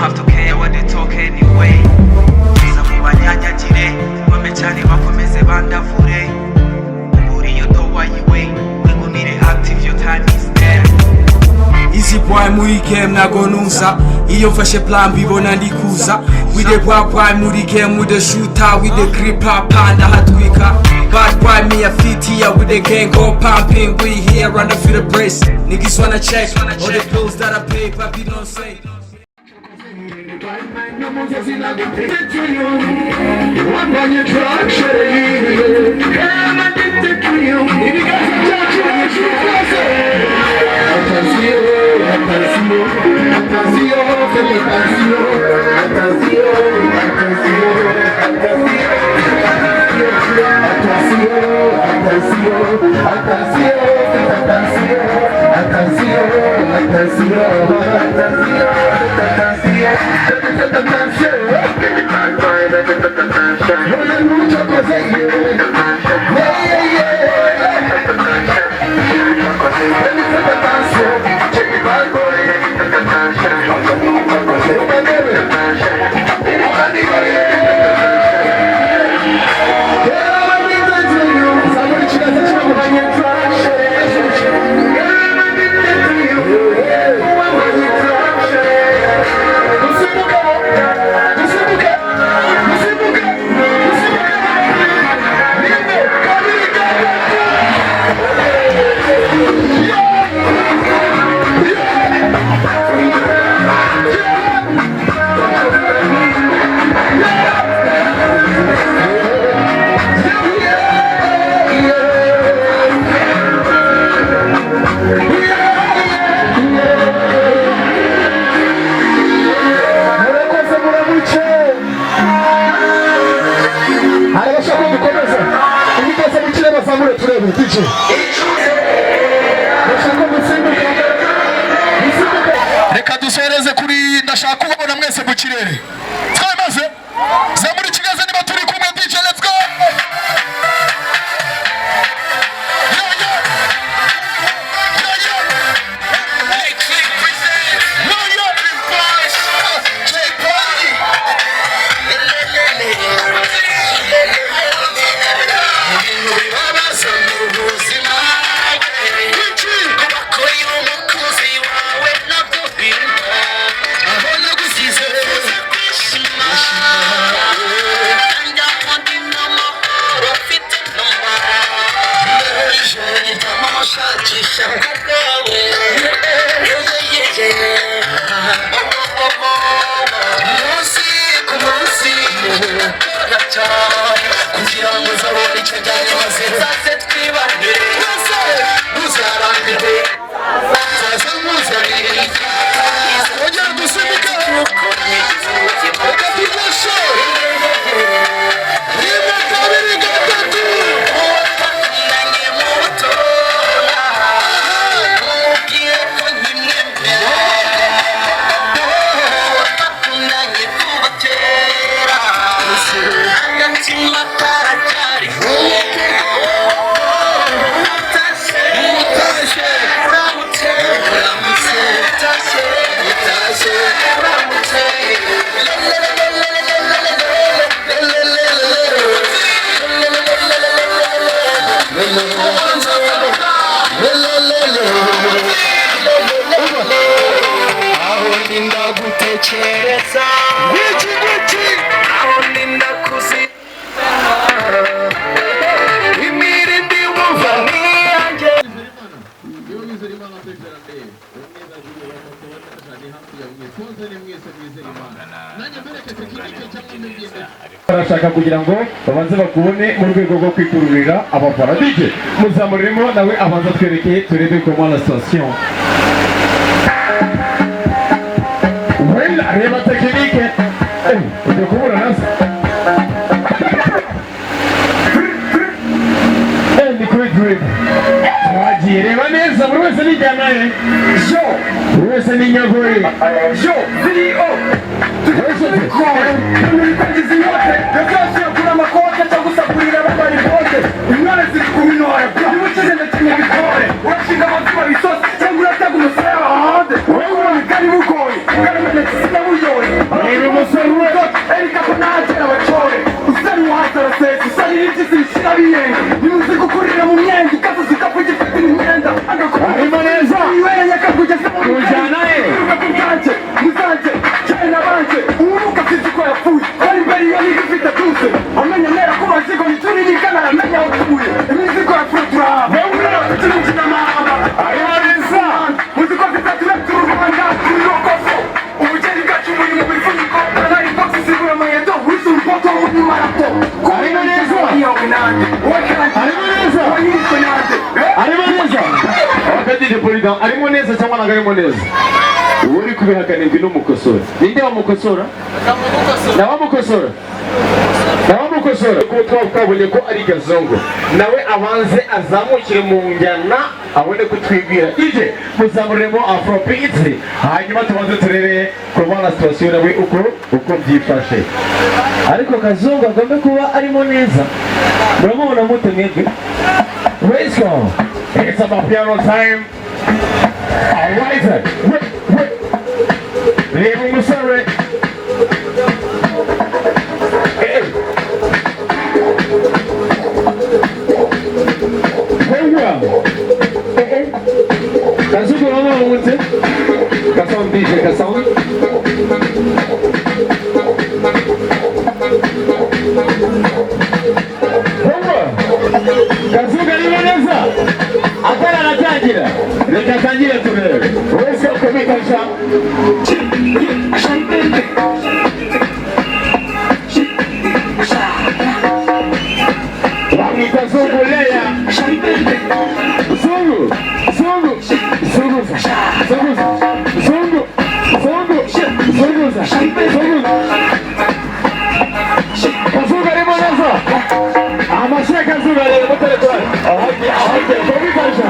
have to care what they talk anyway. Biza mu banyanyagire bame cyane bakomeze bandavure. Uburi yo dowa yiwe wigumire active, your time is there. Easy boy muri game nagonusa iyo mfashe plan bibona ndikuza. With the boy muri game with the shooter with the grip panda hatwika. Bad boy me a fit here with the gang go pumping. We here running for the brace. Niggas wanna check all the bills that I pay, papi don't say. Reka dusoreze kuri ndashaka kubona mwese mu kirere. Twamaze zamuri kigaze niba turi kumwe DJ, let's go. barashaka kugira ngo babanze bakubone mu rwego rwo kwikururira abafana. DJ muzamurimo nawe abanza twerekeye turebe comment la station. Wenda reba technique ujye kubura nasa ni kuri drip twagiye reba neza buri wese n'ijyana ye yo buri wese n'inyagoye yo video Wewe president arimo neza cyangwa ntabwo arimo neza? Uri kubihakana ibyo n'umukosora. Ninde wamukosora? Nawamukosora. Kuko twabonye ko ari Gazongo. Nawe abanze azamukire mu njyana abone kutwibwira. Ije muzamuremo Afrobeat. Hanyuma tubanze turebe kubona situation nawe uko byifashe. Ariko Gazongo agomba kuba arimo neza. Muramubona mute mwebwe? Let's go. It's about piano time. Alright. Reba umusore. Gazongo mama mute. Gazongo DJ Gazongo. Gazongo arimo neza. Akara aratangira. Reka tangire turebe. Wese komikasha. Wamita Zongo leya. Zongo. Gazongo arimo neza. Amashaka Gazongo arimo mutelephone. Ahajya komikasha.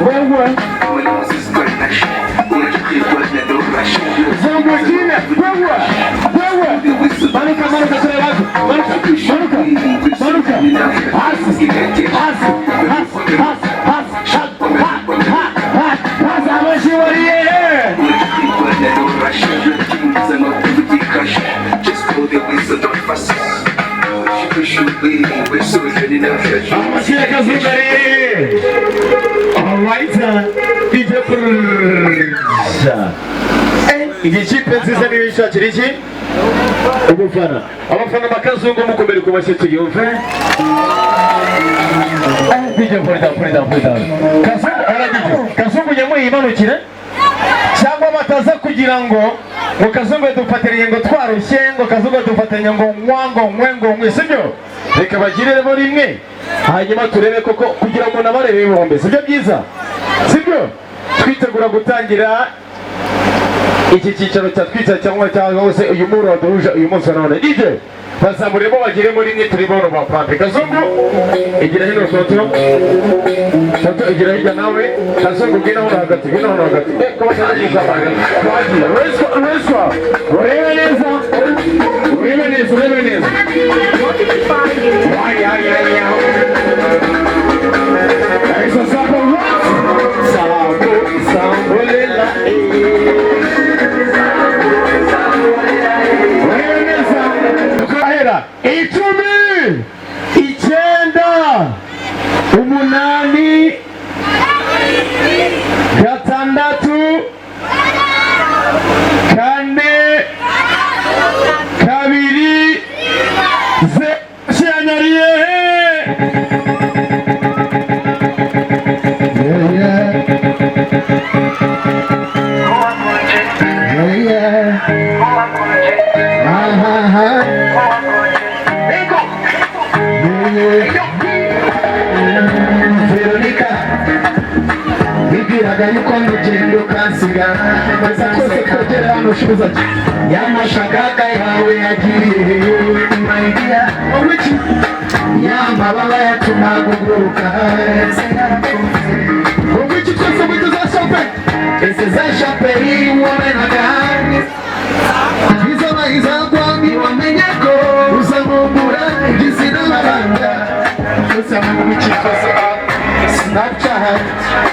Wewe. Zongo jina. Wewe. Manuka turebe wako. Manuka. Hasi. Amashibariye. Amashaka Gazongo ariye. Alright. DJ Prza. Igikipe nziza niyo ishakira iki? Umufana. Abafana bakazungu mukomere ku mashyi tuyumve. DJ Prza. Kazungu nyamuye imanukire. Cyangwa bataza kugira ngo Kazungu dufatiriye ngo twarushye ngo Kazungu dufatanya ngo nkwe sibyo? Reka bagiremo rimwe. Hanyuma turebe koko kugira umuntu abarebe ibihombe. Sibyo byiza? Sibyo? Twitegura gutangira iki cyicaro cyatwitsa cyangwa se uyu muro waduhuje uyu munsi none. DJ bazamuremo bagiremo rimwe turimo ba Pampe. Kazungu igira hino toto igira hirya nawe. Kazungu bwina hano hagati. Kaba cyangwa baga. Wagiye. Reswa. Urebe neza. Esa sapo what? Sambo lela. Tukahera 10 9 8 gatandatu kane kabiri zeshanyariye. Veronica bibwiraga yuko ndugendo kansiga maze kose kugera hano shuza yamashagaga yawe yagiye maidia owichi yamababa yatumaguruka owichi twese bituza shope ese za shope womenaga iza kwangi wamenyako uzamumbura igizina mabanga owichi twese Snapchat,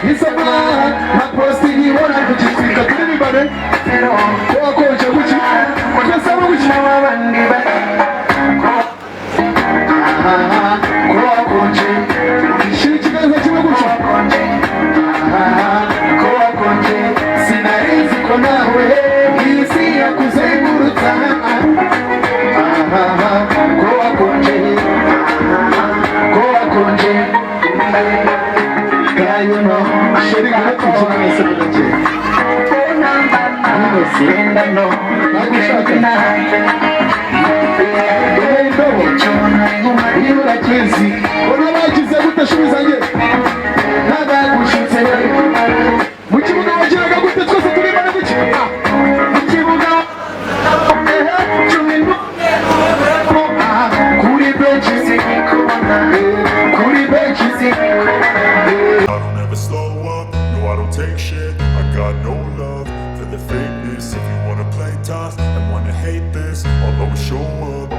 Instagram, ma posti di ora kuchika kuri bane. Ko akoje kuchi. Ko saba kuchi na bandi ba. Ko akoje. Shikigaza kimwe kuchi. Ko akoje. Sinarizi ko nawe isi yakuzengurutsa. Ko akoje. You know, sharing the teaching is a little. I'm saying that no, I'm not crazy. What am I to say with the shoes again? no love for the fakeness. If you wanna play tough and wanna hate this, I'll always show up.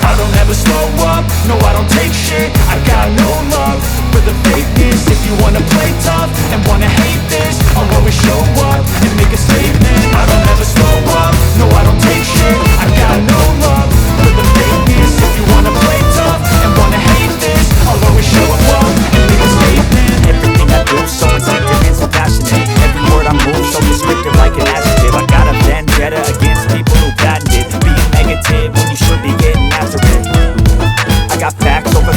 I don't ever slow up, no I don't take shit. I got no love for the fakeness. If you wanna play tough and wanna hate this, I'll always show up and make a statement. I don't ever slow up, no I don't take shit. I got no love for the fakeness. If you wanna play tough and wanna hate this, I'll always show up and make a statement. Everything I do so instinctive and so passionate. Every word I move so descriptive like an adjective. I got a vendetta against people who patented being negative when you should be getting after it. I got facts over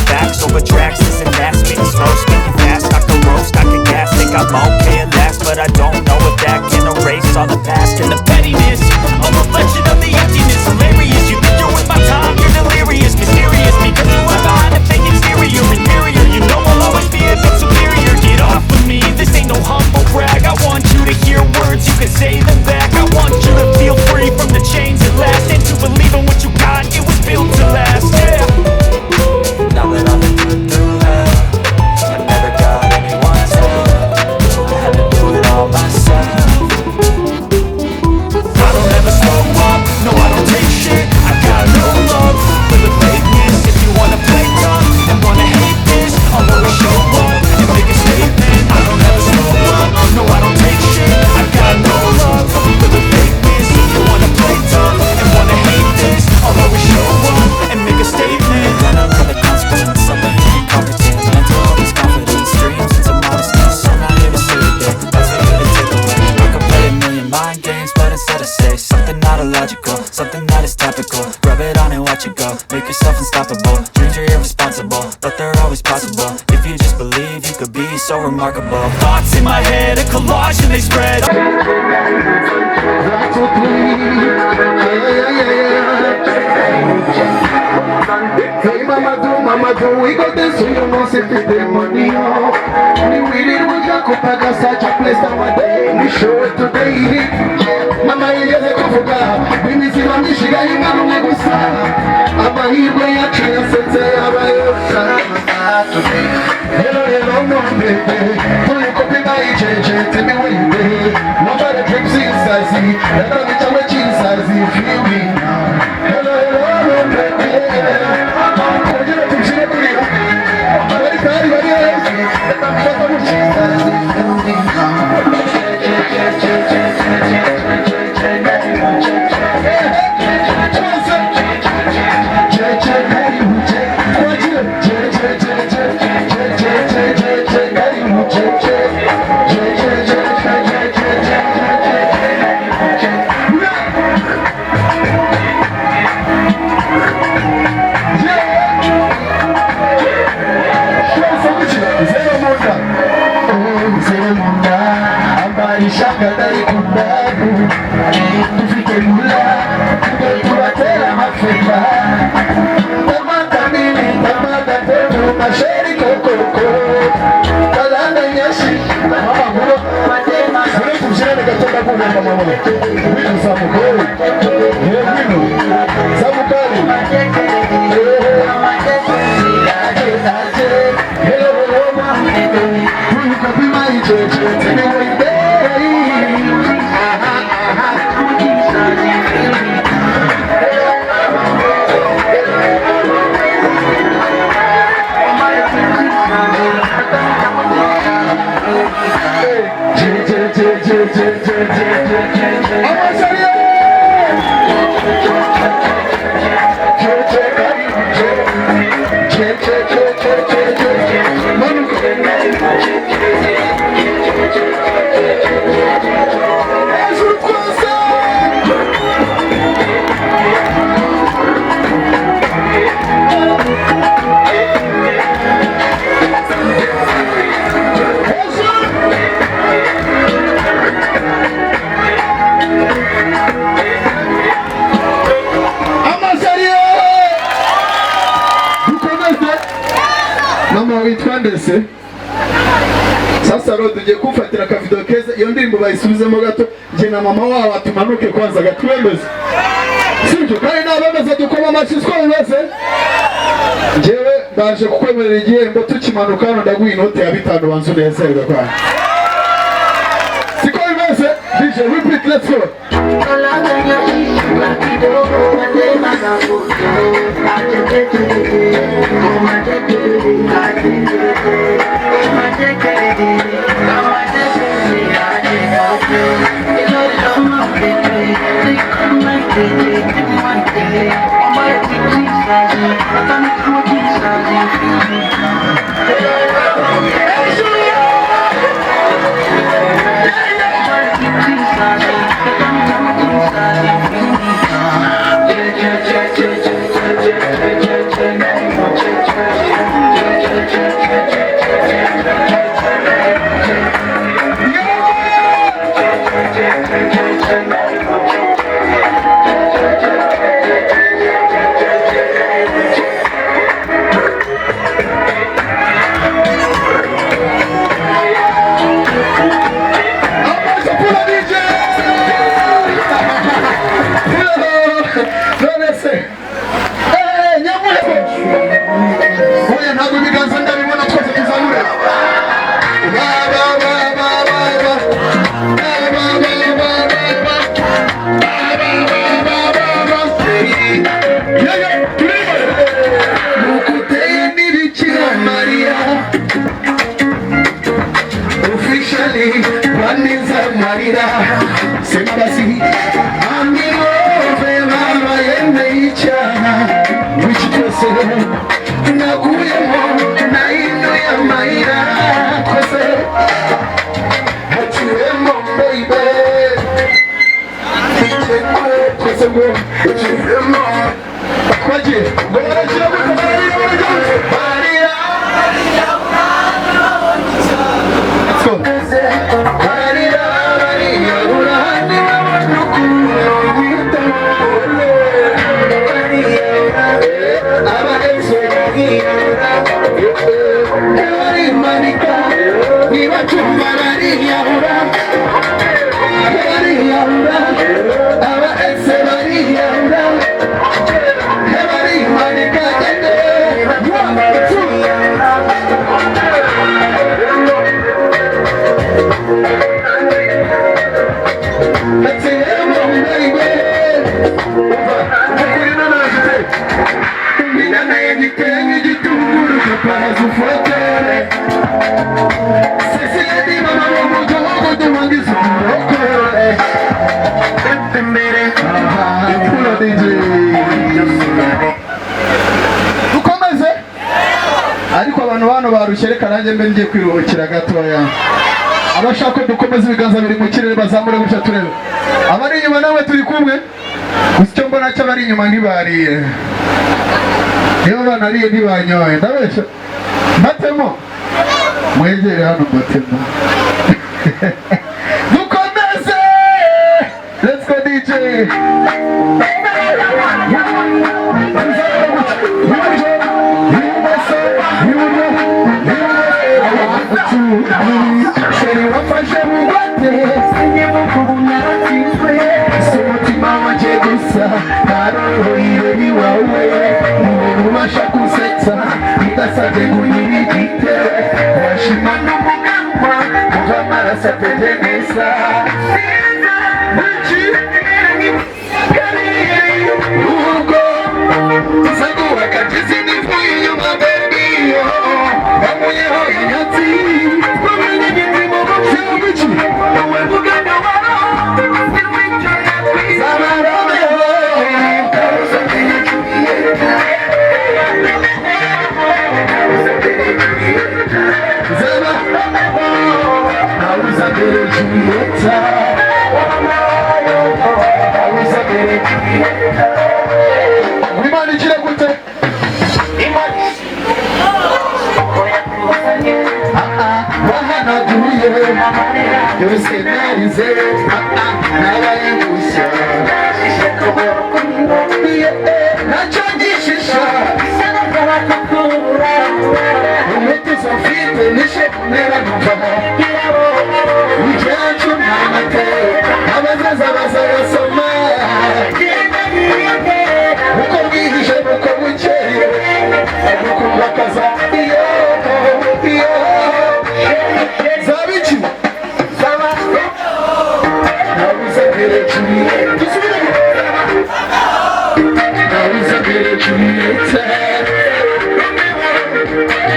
tracks. This and that, spitting slow, speaking fast. I can roast, I can gas. Think I'm okay at last, but I don't know if that can erase all the past and the pettiness. A reflection of the emptiness. Hilarious, you think you're with my time, you're delirious. Mysterious, because you are behind a fake exterior. Inferior, you know I'll always be a bit superior. Get off of me, this ain't no humble brag. I want you to hear words, you can say them back. I want you to feel free from the chains at last, and to believe in what you got, it was built to last, yeah. Now that I've been through hell, I never got anyone's help. I had to do it all myself. I don't ever slow up, no I don't take shit. I got no love for the fakeness. If you wanna play tough and wanna hate this, I'll always show up and make a statement. I don't ever slow up, no I don't take shit. I got no love for the fakeness. If you wanna play tough and wanna hate this, I'll always show up and make a statement. Gonna learn the consequence of being incompetent. Mental always confidence, dreams and some modesty. So I'm not here to say that that's what you're gonna take away. I could play a million mind games, but instead I say something not illogical, something that is topical. Rub it on and watch it go. Make yourself unstoppable. Dreams are irresponsible, but they're always possible. If you just believe, you could be so remarkable. Thoughts in my head, a collage and they spread. Hey mama do, we got this so you know say fit the money on. We did we got kupaga such a place nowadays. We show it today. Mama yeye kufuga, mimi si mami shiga inga numegusa. Aba hiwe ya kia sente aba yosa. Hello no baby, you copy my JJ, tell me where you be. Nobody dreams inside see, let me tell me inside see if you be. Hello no baby. Sasa rero tugiye kufatira akavido keza iyo ndirimbo bayisubizemo gato je na mama wao atumanuke kwanza gatwemeze sibyo kandi nabamaze dukoma amashyi twemeze jewe ndaje kukwemerera igihembo tukimanuka hano ndaguha inote ya 5 banzu nezerwa kwa siko DJ, repeat, let's go. Barushereka nanjye mbe ngiye kwiruhukira gatoya. Abashaka dukomeza ibiganza biri mu kirere bazamure gutya turebe. Abari inyuma nawe turi kumwe. Gusa mbona cyo bari inyuma ntibariye. Niba banariye ntibanyoye ndabesha. Batemo. Mwegere hano batemo. Dukomeze. Let's go DJ. bere Juliet. Nauza bere Juliet.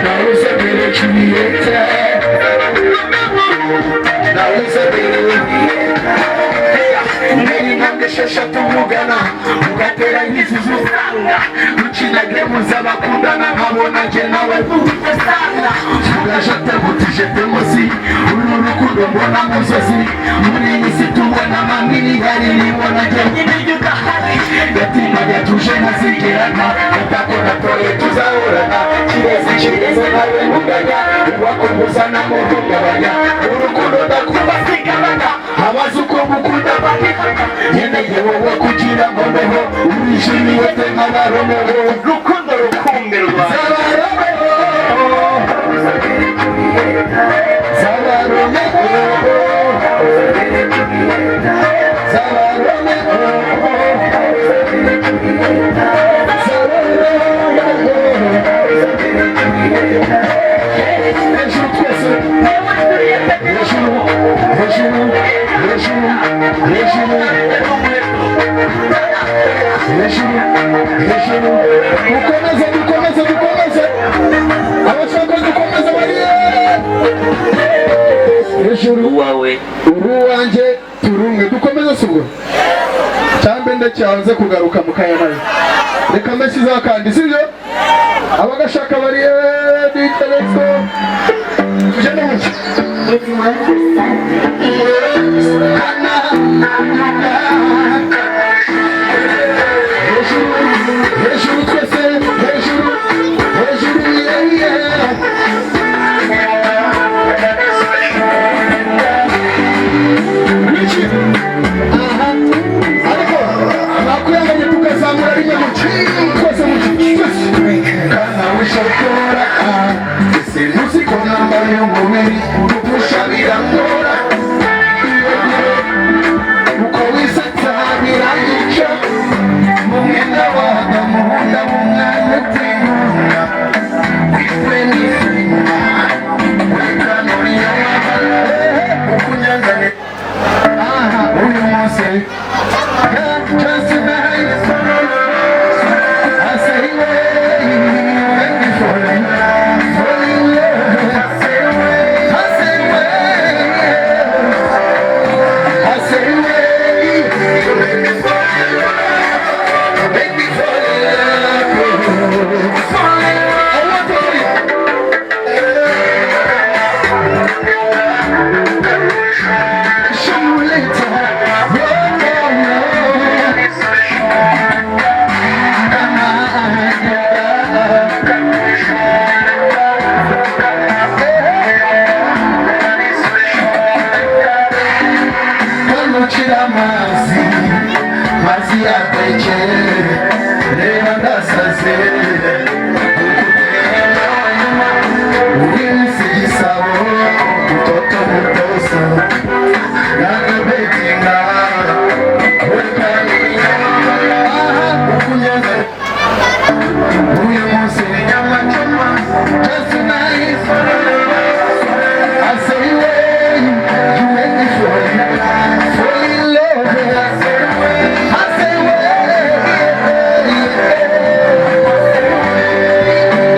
Nauza bere Juliet. Nauza bere Juliet. Neri nandeshesha tumugana ugatera imizizi usanga ukinage muzabakundana nkabona nje nawe usanga tugashata gutijete musi uru rukundo mbona musozi muri iyi si tubona manini hari nibona nje nyine udahari gatima yatuje nazigirana gatakora toye tuzahorana kirezi nawe muganya uwakumbuzana mu kugabanya urukundo ndakuba sigarana abazi uko mukunda bakifata nkeneye wowe kugira ngo mbeho urishimiye te nk'abaromero rukundo rukumirwa zabaromero dukomeze abashaka dukomeze bariye hejuru wawe uruwanjye turumwe dukomeze subwo cyambe ndacyanze kugaruka mu kayamaye reka mbashyize akandi sibyo abagashaka bariye diteletso tuje no mucyo hejuru twese hejuru ariko nakuyanganye tukazamura rimwe mu twese mu kana wishakora ese nuziko nambaye umubiri ugusha birangora uko wisetsa birangica mu mwenda waga muhunda mu mwanya utimuna wifrendi wekanuriya ukunyangane uyu munsi just nice I say when you fall in love I say mazi atekere reba ndasaze uwinsi gisabo mtoto mutoso nanabetinga ukunyaga uyu munsi ni nyama choma just nice I say when you make me fall in love I say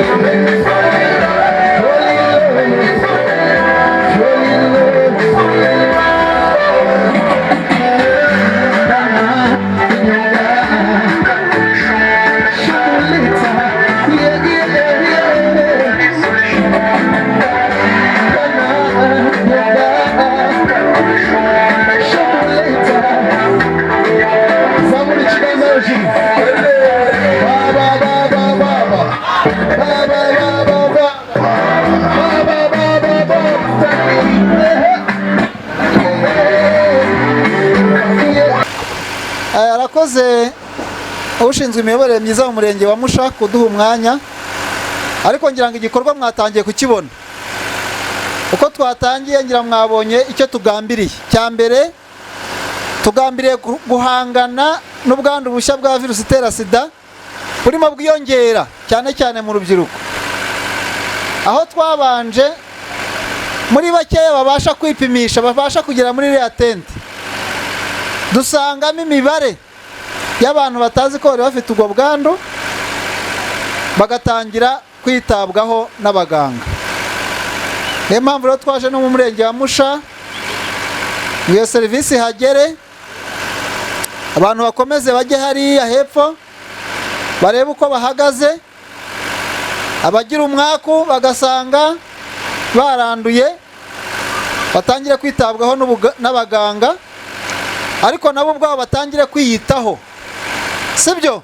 you make me fall in arakoze ushinzwe imiyoborere myiza mu murenge wa Musha kuduha umwanya ariko ngira ngo igikorwa mwatangiye kukibona uko twatangiye ngira mwabonye icyo tugambiriye cya mbere tugambiriye guhangana n'ubwandu bushya bwa virusi itera sida burimo bwiyongera cyane cyane mu rubyiruko aho twabanje muri bakeya babasha kwipimisha babasha kugera muri iriya tente dusangamo imibare y'abantu batazi ko bari bafite ubwo bwandu bagatangira kwitabwaho n'abaganga. Niyo mpamvu rero twaje no mu murenge wa Musha iyo serivisi hagere, abantu bakomeze bajye hariya hepfo barebe uko bahagaze, abagira umwaku bagasanga baranduye batangire kwitabwaho n'abaganga, ariko nabo ubwabo batangire kwiyitaho. Sibyo?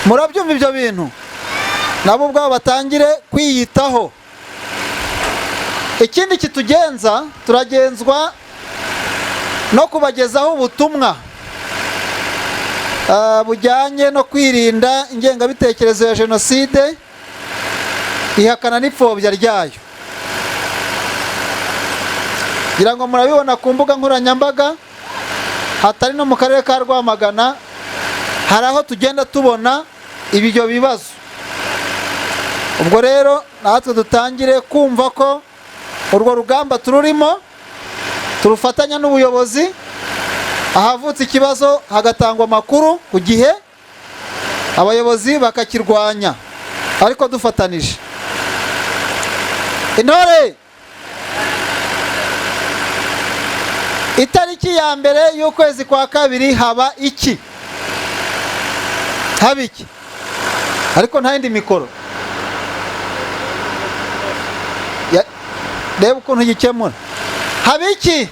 Murabyumva ibyo bintu? Nabo ubwabo batangire kwiyitaho. Ikindi kitugenza, turagenzwa no kubagezaho ubutumwa bujyanye no kwirinda ingengabitekerezo ya jenoside, ihakana n'ipfobya ryayo. Ngira ngo murabibona ku mbuga nkoranyambaga, hatari no mu karere ka Rwamagana hari aho tugenda tubona ibyo bibazo. Ubwo rero natwe dutangire kumva ko urwo rugamba tururimo, turufatanya n'ubuyobozi, ahavutse ikibazo hagatangwa amakuru ku gihe, abayobozi bakakirwanya ariko dufatanije. Intore, itariki ya mbere y'ukwezi kwa kabiri haba iki? Haba iki? Ariko nta yindi mikoro. Reba ukuntu gikemura. Haba iki?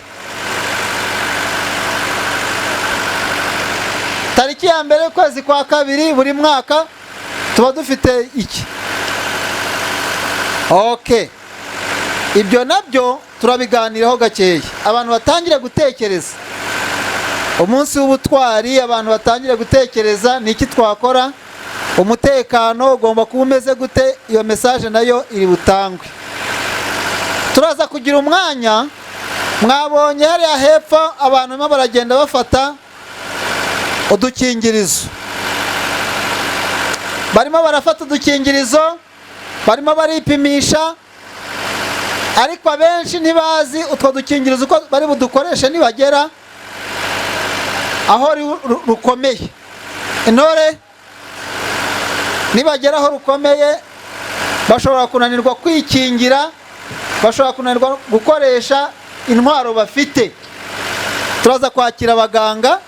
Tariki ya mbere y'ukwezi kwa kabiri buri mwaka tuba dufite iki? Okay. Ibyo nabyo turabiganiraho gakeya. Abantu batangire gutekereza. Umunsi w'ubutwari, abantu batangire gutekereza niki twakora. Umutekano ugomba kuba umeze gute, iyo message nayo iri butangwe. Turaza kugira umwanya, mwabonye hariya hepfo abantu barimo baragenda bafata udukingirizo. Barimo barafata udukingirizo, barimo baripimisha, ariko abenshi ntibazi utwo dukingirizo uko bari budukoreshe nibagera aho rukomeye. Intore, nibagera aho rukomeye bashobora kunanirwa kwikingira, bashobora kunanirwa gukoresha intwaro bafite. Turaza kwakira abaganga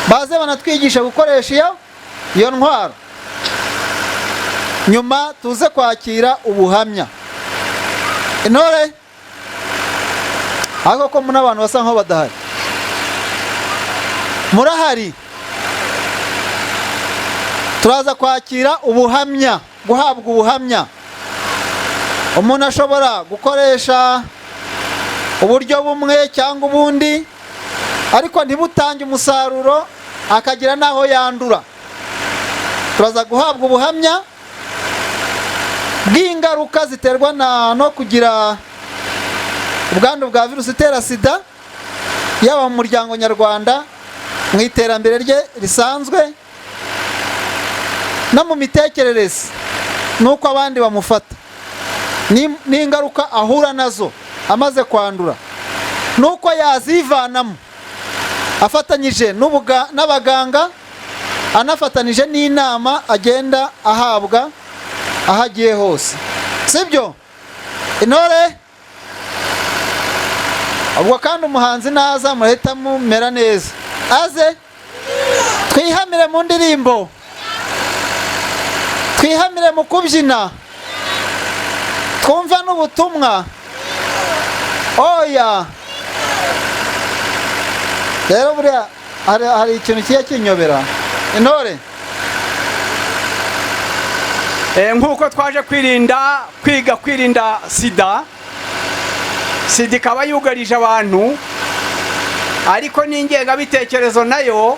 baze banatwigisha gukoresha iyo ntwaro, nyuma tuze kwakira ubuhamya. Intore, ariko ko muna abantu basa nkaho badahari. Murahari? Turaza kwakira ubuhamya, guhabwa ubuhamya. Umuntu ashobora gukoresha uburyo bumwe cyangwa ubundi, ariko ntibutange umusaruro, akagira naho yandura. Turaza guhabwa ubuhamya bw'ingaruka ziterwa no kugira ubwandu bwa virusi itera sida, yaba mu muryango nyarwanda, mu iterambere rye risanzwe, no mu mitekerereze nuko abandi bamufata, n'ingaruka ahura nazo amaze kwandura, nuko yazivanamo afatanyije n'abaganga, anafatanije n'inama agenda ahabwa aho agiye hose. Sibyo? Intore, ubwo kandi umuhanzi naza murahita mumera neza. Aze twihamire mu ndirimbo, twihamire mu kubyina, twumva n'ubutumwa. Oya, rero buriya hari ikintu kiya kinyobera. Intore, nk'uko twaje kwirinda sida ikaba yugarije abantu, ariko n'ingengabitekerezo nayo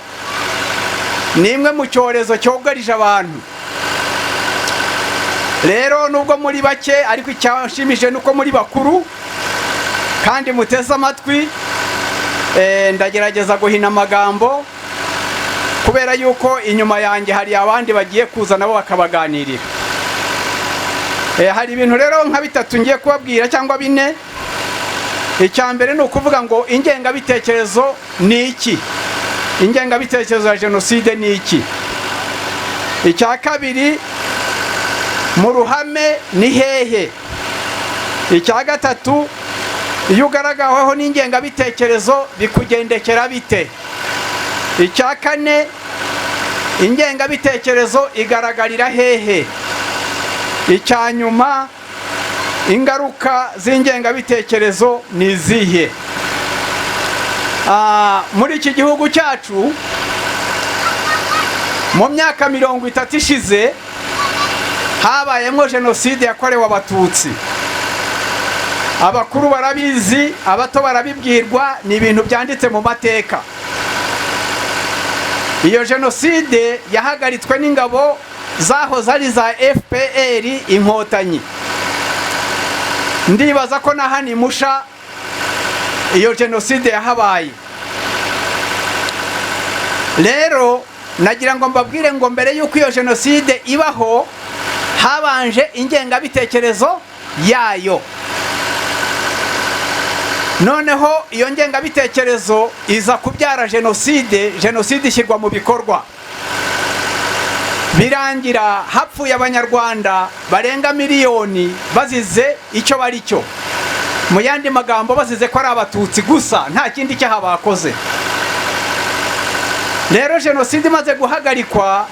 ni imwe mu cyorezo cyugarije abantu. Rero nubwo muri bake, ariko icyashimije nuko muri bakuru kandi muteze amatwi, ndagerageza guhina amagambo kubera yuko inyuma yanjye hari abandi bagiye kuza nabo bakabaganirira. Hari ibintu rero nka bitatu ngiye kubabwira cyangwa bine. icya mbere ni ukuvuga ngo ingengabitekerezo ni iki, ingengabitekerezo ya jenoside ni iki. Icya kabiri, mu ruhame ni hehe. Icya gatatu, iyo ugaragaweho n'ingengabitekerezo bikugendekera bite. Icya kane, ingengabitekerezo igaragarira hehe. Icya nyuma, ingaruka z'ingengabitekerezo ni izihe. Muri iki gihugu cyacu mu myaka 30 ishize habayemo jenoside yakorewe abatutsi. Abakuru barabizi, abato barabibwirwa, ni ibintu byanditse mu mateka. Iyo jenoside yahagaritswe n'ingabo zahoze ari za FPR Inkotanyi. Ndibaza ko na hano Musha iyo jenoside yahabaye. Rero nagira ngo mbabwire ngo mbere yuko iyo jenoside ibaho habanje ingengabitekerezo yayo. Noneho iyo ngengabitekerezo iza kubyara jenoside, jenoside ishyirwa mu bikorwa. Birangira hapfuye abanyarwanda barenga miliyoni bazize icyo bari cyo. Mu yandi magambo bazize ko ari abatutsi gusa, nta kindi cyaha bakoze. Rero jenoside imaze guhagarikwa,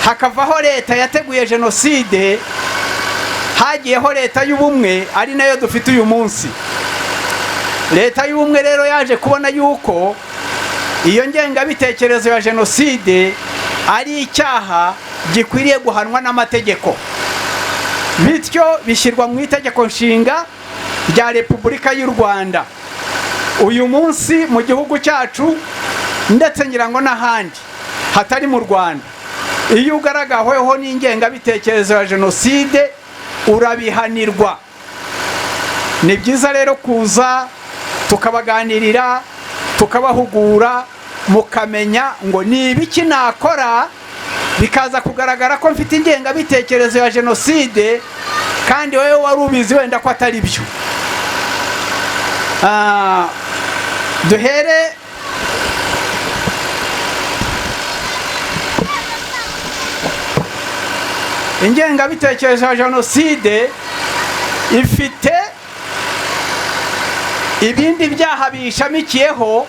hakavaho leta yateguye jenoside, hagiyeho leta y'ubumwe ari nayo dufite uyu munsi. Leta y'ubumwe rero yaje kubona yuko iyo ngengabitekerezo ya jenoside ari icyaha gikwiriye guhanwa n'amategeko. Bityo bishyirwa mu itegeko nshinga rya Repubulika y'u Rwanda. Uyu munsi mu gihugu cyacu ndetse ngira ngo n'ahandi hatari mu Rwanda, iyo ugaragaweho n'ingengabitekerezo ya jenoside urabihanirwa. Ni byiza rero kuza tukabaganirira, tukabahugura, mukamenya ngo ni ibiki nakora bikaza kugaragara ko mfite ingengabitekerezo ya jenoside kandi wowe wari ubizi wenda ko atari byo. Duhere ingengabitekerezo ya jenoside ifite ibindi byaha bishamikiyeho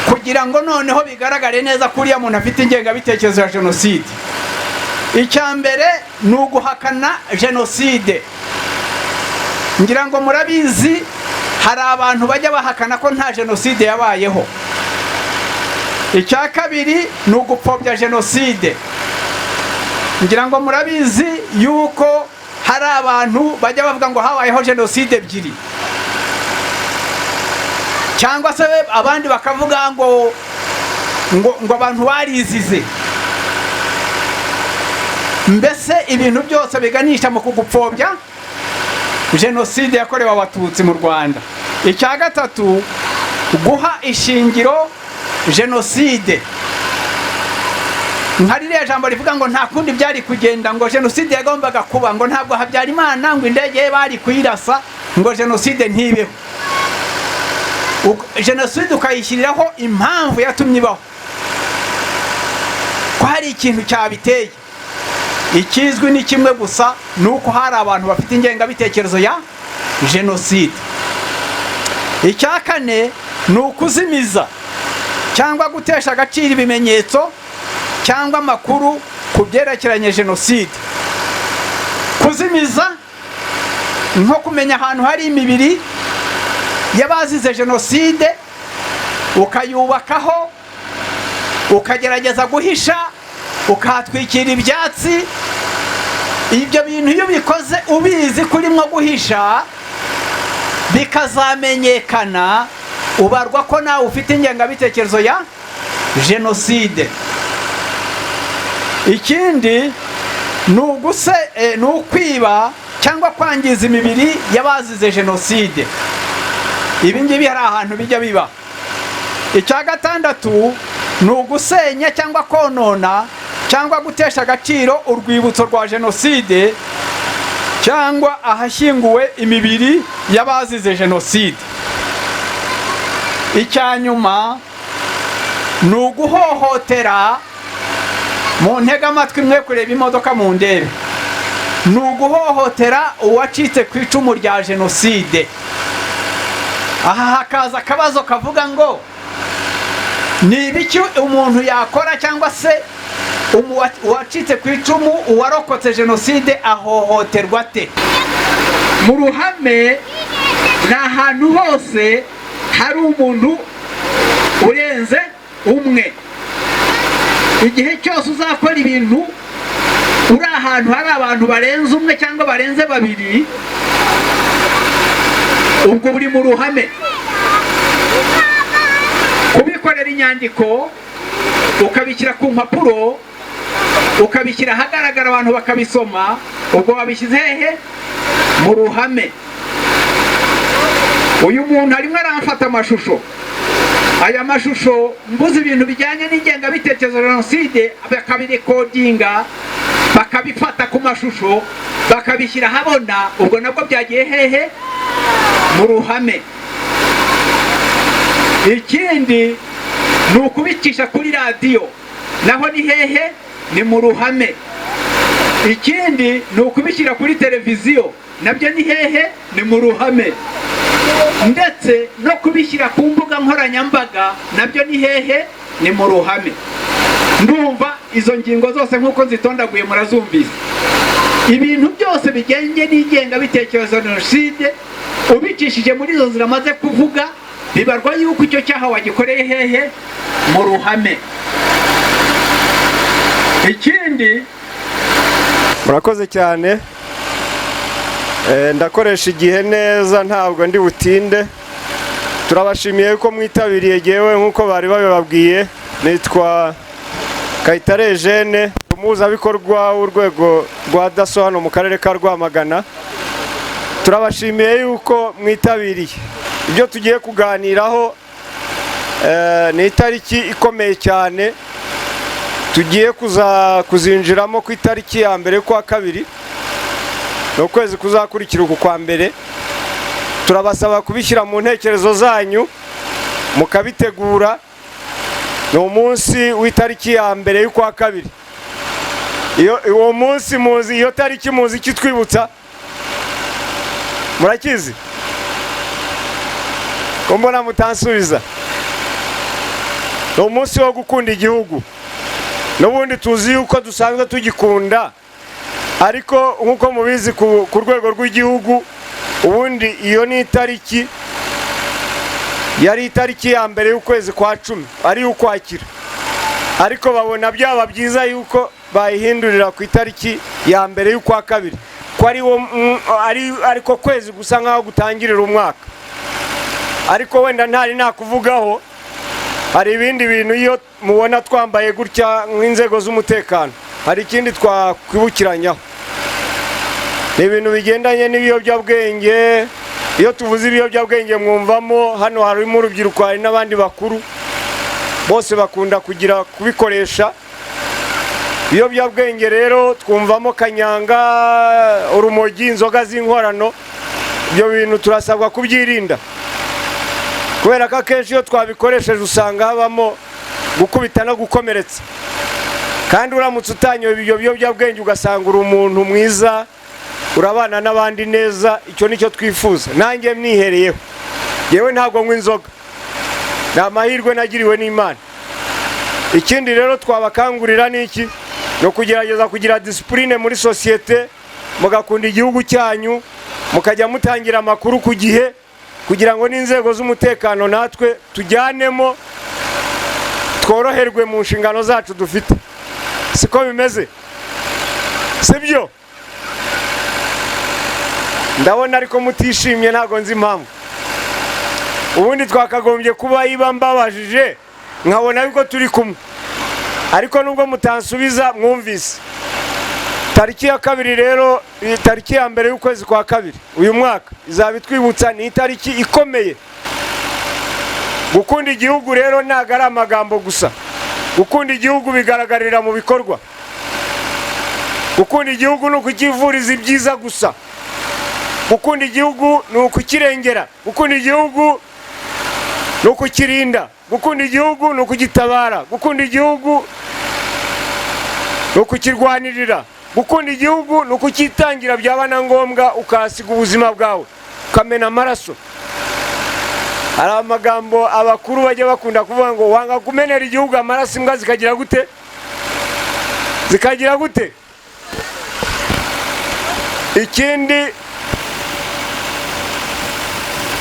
kugira ngo noneho bigaragare neza ko uriya muntu afite ingengabitekerezo ya jenoside. Icya mbere ni uguhakana jenoside. Ngira ngo murabizi hari abantu bajya bahakana ko nta jenoside yabayeho. Icya kabiri ni ugupfobya jenoside. Ngira ngo murabizi yuko hari abantu bajya bavuga ngo habayeho jenoside ebyiri, cyangwa se abandi bakavuga ngo abantu barizize. Mbese ibintu byose biganisha mu kugupfobya jenoside yakorewe abatutsi mu Rwanda. Icya gatatu, guha ishingiro jenoside. Nka ririya jambo rivuga ngo nta kundi byari kugenda, ngo jenoside yagombaga kuba, ngo ntabwo Habyarimana ngo indege ye bari kuyirasa ngo jenoside ntibeho. Jenoside ukayishyiriraho impamvu yatumye ibaho, ko hari ikintu cyabiteye. Ikizwi ni kimwe gusa, ni uko hari abantu bafite ingengabitekerezo ya jenoside. Icya kane ni ukuzimiza cyangwa gutesha agaciro ibimenyetso cyangwa amakuru ku byerekeranye jenoside. Kuzimiza nko kumenya ahantu hari imibiri y'abazize jenoside ukayubakaho, ukagerageza guhisha, ukahatwikira ibyatsi. Ibyo bintu iyo bikoze ubizi kurimo guhisha bikazamenyekana, ubarwa ko nawe ufite ingengabitekerezo ya jenoside. Ikindi ni ukwiba cyangwa kwangiza imibiri y'abazize jenoside. Ibi ngibi hari ahantu bijya biba. Icya gatandatu ni ugusenya cyangwa konona cyangwa gutesha agaciro urwibutso rwa jenoside cyangwa ahashyinguwe imibiri y'abazize jenoside. Icya nyuma ni uguhohotera, mu ntega amatwi mwe kureba imodoka mu ndebe, ni uguhohotera uwacitse ku icumu rya jenoside. Aha hakaza akabazo kavuga ngo ni ibiki umuntu yakora, cyangwa se uwacitse ku icumu, uwarokotse jenoside ahohoterwa ate? Mu ruhame ni ahantu hose hari umuntu urenze umwe. Igihe cyose uzakora ibintu uri ahantu hari abantu barenze umwe cyangwa barenze babiri, ubwo buri mu ruhame. Kubikorera inyandiko ukabishyira ku mpapuro, ukabishyira ahagaragara abantu bakabisoma, ubwo wabishyize hehe? Mu ruhame. Uyu muntu arimo aramfata amashusho. Aya mashusho mbuze ibintu bijyanye n'ingengabitekerezo ya jenoside, bakabirekodinga, bakabifata ku mashusho, bakabishyira ahabona, ubwo nabwo byagiye hehe? Mu ruhame. Ikindi ni ukubicisha kuri radiyo, naho ni hehe? Ni mu ruhame. Ikindi ni ukubishyira kuri televiziyo, nabyo ni hehe? Ni mu ruhame. Ndetse no kubishyira ku mbuga nkoranyambaga, nabyo ni hehe? Ni mu ruhame. Ndumva izo ngingo zose nk'uko nzitondaguye murazumvise. Ibintu byose bijyanye n'ingengabitekerezo ya jenoside ubicishije muri izo nzira maze kuvuga, bibarwa yuko icyo cyaha wagikoreye hehe? Mu ruhame. Ikindi, murakoze cyane. Ndakoresha igihe neza, ntabwo ndi butinde. Turabashimiye ko mwitabiriye, yewe nk'uko bari babibabwiye. Nitwa Kayitare Eugene, umuhuzabikorwa w'urwego rwa DASSO hano mu karere ka Rwamagana. Turabashimiye yuko mwitabiriye. Ibyo tugiye kuganiraho ni itariki ikomeye cyane, tugiye kuzinjiramo ku itariki ya mbere kwa kabiri, no kwezi kuzakurikira uku kwa mbere. Turabasaba kubishyira mu ntekerezo zanyu, mukabitegura. Ni umunsi w'itariki ya mbere y'ukwa kabiri. Uwo munsi muzi, iyo tariki muzi kitwibutsa? Murakizi? Ko mbona mutansubiza. Ni umunsi wo gukunda igihugu. N'ubundi tuzi yuko dusanzwe tugikunda, ariko nk'uko mubizi ku rwego rw'igihugu, ubundi iyo ni itariki, yari itariki ya mbere y'ukwezi kwa 10, ari ukwakira. Ariko babona byaba byiza yuko bayihindurira ku itariki ya mbere y'ukwa kabiri, ko ariko kwezi gusa nkaho gutangirira umwaka. Ariko wenda ntari nakuvugaho, hari ibindi bintu iyo mubona twambaye gutya nk'inzego z'umutekano, hari ikindi twakwibukiranyaho. Ni ibintu bigendanye n'ibiyobyabwenge. Iyo tuvuze ibiyobyabwenge mwumvamo, hano harimo urubyiruko, hari n'abandi bakuru, bose bakunda kubikoresha. Ibiyobyabwenge rero twumvamo kanyanga, urumogi, inzoga z'inkorano. Ibyo bintu turasabwa kubyirinda, kubera ko akenshi iyo twabikoresheje usanga habamo gukubita no gukomeretsa. Kandi uramutse utanyoye ibyo biyobyabwenge ugasanga uri umuntu mwiza, urabana n'abandi neza, icyo nicyo twifuza. Nanjye mnihereyeho, yewe ntabwo nywa inzoga, ni amahirwe nagiriwe n'Imana. Ikindi rero twabakangurira ni iki? No kugerageza kugira discipline muri societe, mugakunda igihugu cyanyu, mukajya mutangira amakuru ku gihe, kugira ngo n'inzego z'umutekano natwe tujyanemo, tworoherwe mu nshingano zacu dufite. Siko bimeze? Sibyo? Ndabona ariko mutishimye, ntago nzi impamvu. Ubundi twakagombye kuba iba mbabajije nkabona yuko turi kumwe, ariko nubwo mutansubiza mwumvise. Tariki ya kabiri rero, tariki ya mbere y'ukwezi kwa kabiri uyu mwaka, izaba itwibutsa ni itariki ikomeye. Gukunda igihugu rero ntago ari amagambo gusa. Gukunda igihugu bigaragarira mu bikorwa. Gukunda igihugu ni ukukivuriza ibyiza gusa. gukunda igihugu ni ukukirengera, gukunda igihugu ni ukukirinda, gukunda igihugu ni ukugitabara, gukunda igihugu ni ukukirwanirira, gukunda igihugu ni ukukitangira byaba na ngombwa ukahasiga ubuzima bwawe ukamena amaraso. Hari amagambo abakuru bajya bakunda kuvuga ngo wanga kumenera igihugu amaraso imbwa zikagira gute, zikagira gute. Ikindi,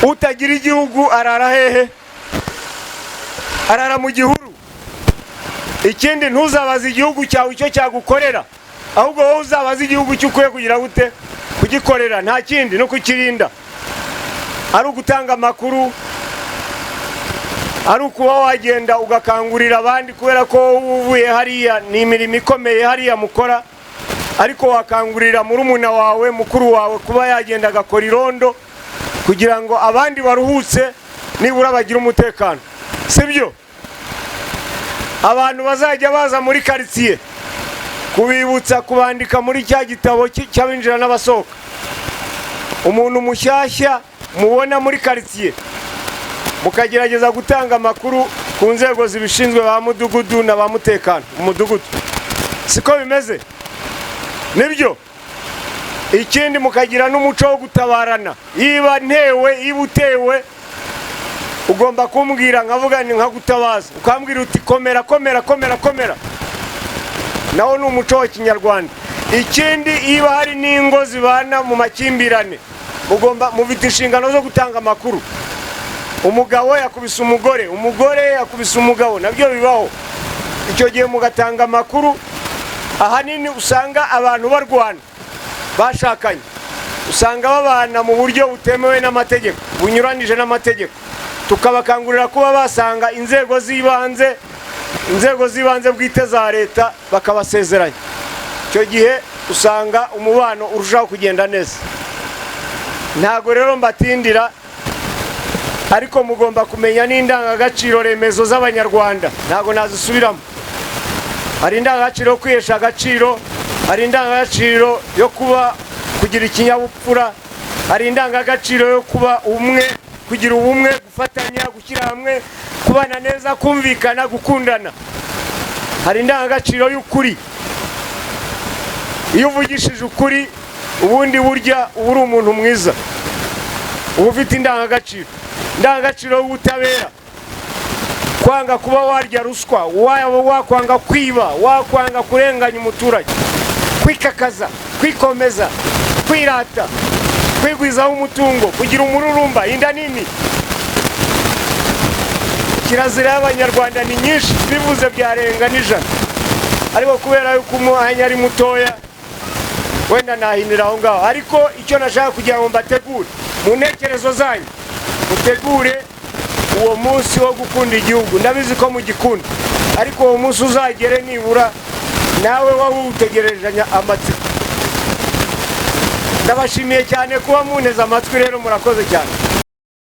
utagira igihugu arara hehe? Arara mu gihuru. Ikindi, ntuzabaze igihugu cyawe icyo cyagukorera, ahubwo wowe uzabaze igihugu cyo ukwiye kugira gute, kugikorera. Nta kindi, no kukirinda. Ari ugutanga amakuru, ari ukuba wagenda ugakangurira abandi, kubera ko uvuye hariya ni imirimo ikomeye hariya mukora, ariko wakangurira murumuna wawe, mukuru wawe kuba yagenda agakora irondo kugira ngo abandi baruhutse nibura bagira umutekano, sibyo? Abantu bazajya baza muri quartier kubibutsa, kubandika muri cya gitabo cy'abinjira n'abasohoka. Umuntu mushyashya mubona muri quartier mukagerageza gutanga amakuru ku nzego zibishinzwe, ba mudugudu na ba mutekano umudugudu. Siko bimeze? Nibyo. Ikindi, mukagira n'umuco wo gutabarana. Iba ntewe, iba utewe, ugomba kumbwira nkavuga ni nkagutabaza, ukambwira uti komera komera komera komera. Nawo ni umuco wa Kinyarwanda. Ikindi, iba hari n'ingo zibana mu makimbirane, mufite inshingano zo gutanga amakuru. Umugabo yakubise umugore, umugore yakubise umugabo, nabyo bibaho. Icyo gihe mugatanga amakuru. Ahanini usanga abantu barwana bashakanye, usanga babana mu buryo butemewe n'amategeko, bunyuranije n'amategeko. Tukabakangurira kuba basanga inzego z'ibanze bwite za leta bakabasezeranya. Icyo gihe usanga umubano urushaho kugenda neza. Ntago rero mbatindira, ariko mugomba kumenya n'indangagaciro remezo z'Abanyarwanda, ntago nazisubiramo. Hari indangagaciro yo kwihesha agaciro, hari indangagaciro yo kugira ikinyabupfura, hari indangagaciro yo kuba umwe, kugira ubumwe, gufatanya, gushyira hamwe, kubana neza, kumvikana, gukundana. Hari indangagaciro y'ukuri. Iyo uvugishije ukuri, ubundi burya uba uri umuntu mwiza, uba ufite indangagaciro. Indangagaciro y'ubutabera, kwanga kuba warya ruswa, wakwanga kwiba, wakwanga kurenganya umuturage, kwikakaza, kwikomeza, kwirata, kwigwizaho umutungo, kugira umururumba, inda nini. Kirazira y'Abanyarwanda ni nyinshi, bivuze byarenga n'ijana, ariko kubera yuko umwanya ari mutoya wenda nahinira aho ngaho. Ariko icyo nashaka kugira ngo mbategure mu ntekerezo zanyu, mutegure uwo munsi wo gukunda igihugu. Ndabizi ko mugikunda, ariko uwo munsi uzagere nibura nawe wawutegereje amatsiko. Ndabashimiye cyane kuba munteze amatwi, rero murakoze cyane.